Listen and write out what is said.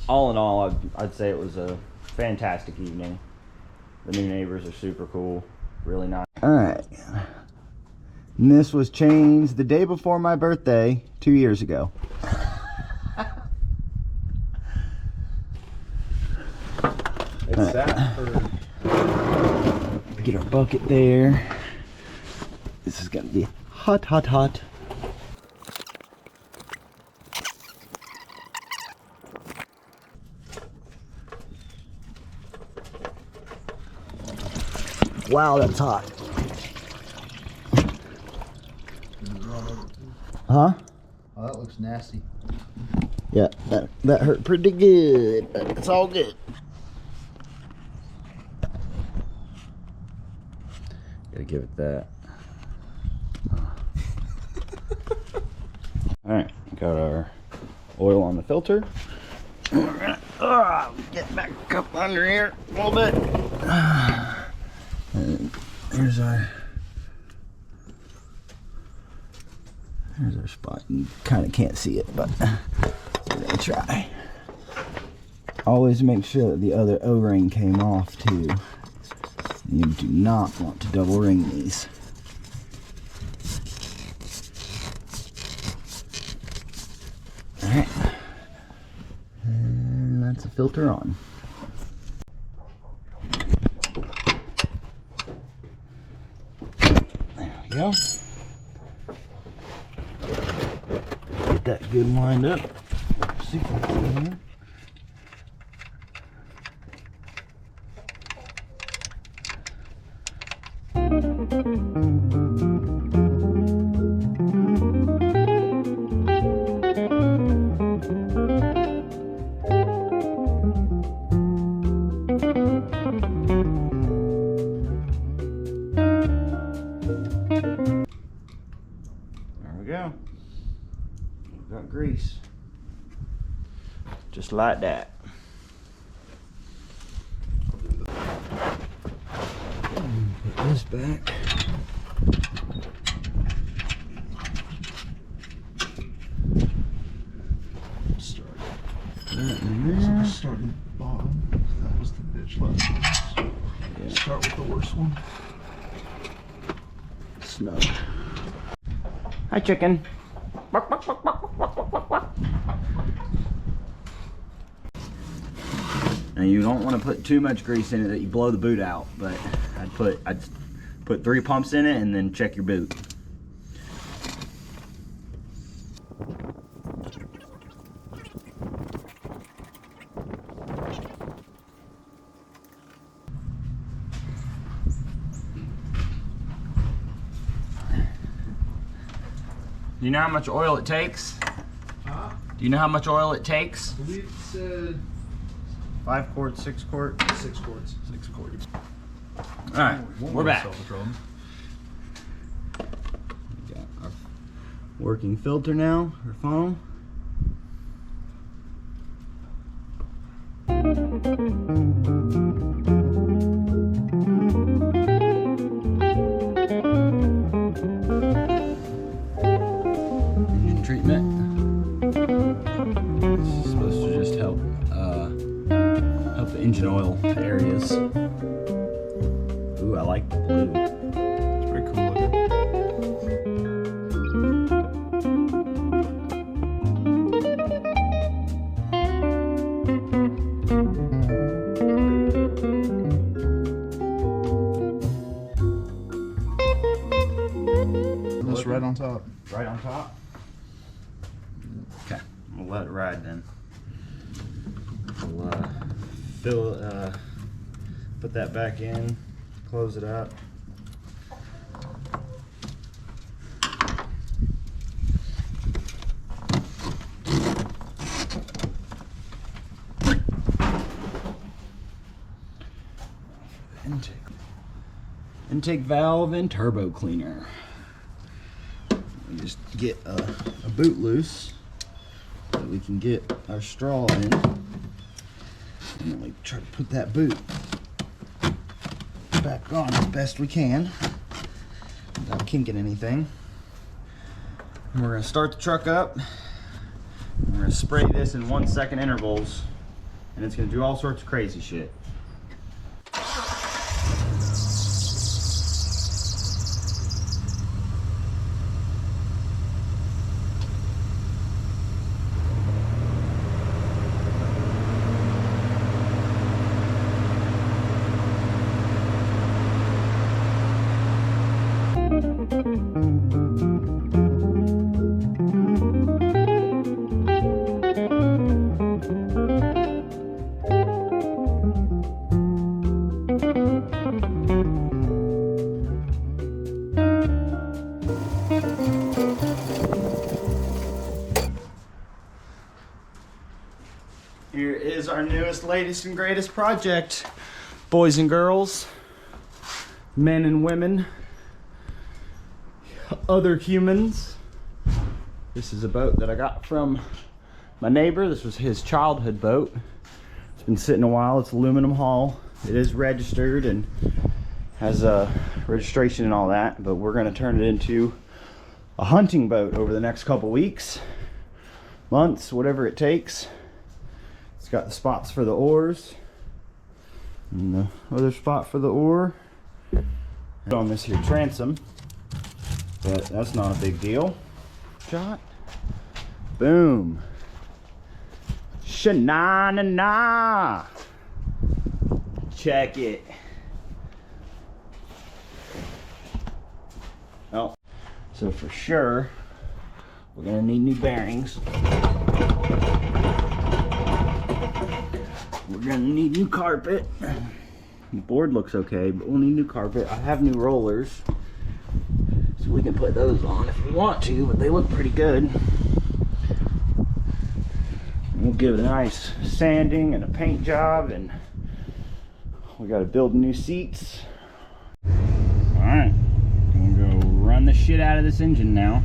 all in all, I'd say it was a fantastic evening. The new neighbors are super cool, really nice. All right, and this was changed the day before my birthday 2 years ago. It's sat for... Get our bucket there. This is gonna be hot, hot, hot. Wow, that's hot. Huh? Oh, that looks nasty. Yeah, that hurt pretty good, but it's all good. Gotta give it that. Alright, got our oil on the filter. We're gonna get back up under here a little bit. And here's our spot. You kind of can't see it, but we're gonna try. Always make sure that the other O-ring came off too. You do not want to double ring these. Alright. And that's a filter on. There we go. Get that good wind up. See if we can here. Go. We've got grease. Just like that. Put this back. Start that in there. Start at the bottom. That was the bitch last one. Yeah. Start with the worst one. Snug. Hi, chicken. Now you don't want to put too much grease in it that you blow the boot out, but I'd put 3 pumps in it and then check your boot. Do you know how much oil it takes? Huh? Do you know how much oil it takes? I believe it said 5 quarts, 6 quarts? 6 quarts. 6 quarts. Alright, we're back. We got our working filter now, our funnel. Engine treatment. This is supposed to just help help the engine oil areas. Ooh, I like the blue. It's pretty cool looking. That's right on top. Right on top? Okay, we'll let it ride then. We'll put that back in, close it up. Intake valve and turbo cleaner. We just get a boot loose so we can get our straw in, and then we try to put that boot back on as best we can without kinking anything. And we're going to start the truck up. We're going to spray this in 1 second intervals and it's gonna do all sorts of crazy shit. Here is our newest, latest, and greatest project, boys and girls, men and women, other humans. This is a boat that I got from my neighbor. This was his childhood boat. It's been sitting a while. It's aluminum hull. It is registered and has a registration and all that, but we're gonna turn it into a hunting boat over the next couple weeks, months, whatever it takes. It's got the spots for the oars and the other spot for the oar on this here transom, but that's not a big deal. Shot, boom, sha-na-na-na. Check it. Oh, so for sure we're gonna need new bearings. We're gonna need new carpet. The board looks okay, but we'll need new carpet. I have new rollers, so we can put those on if we want to, but they look pretty good. We'll give it a nice sanding and a paint job, and we gotta build new seats. All right, I'm gonna go run the shit out of this engine now.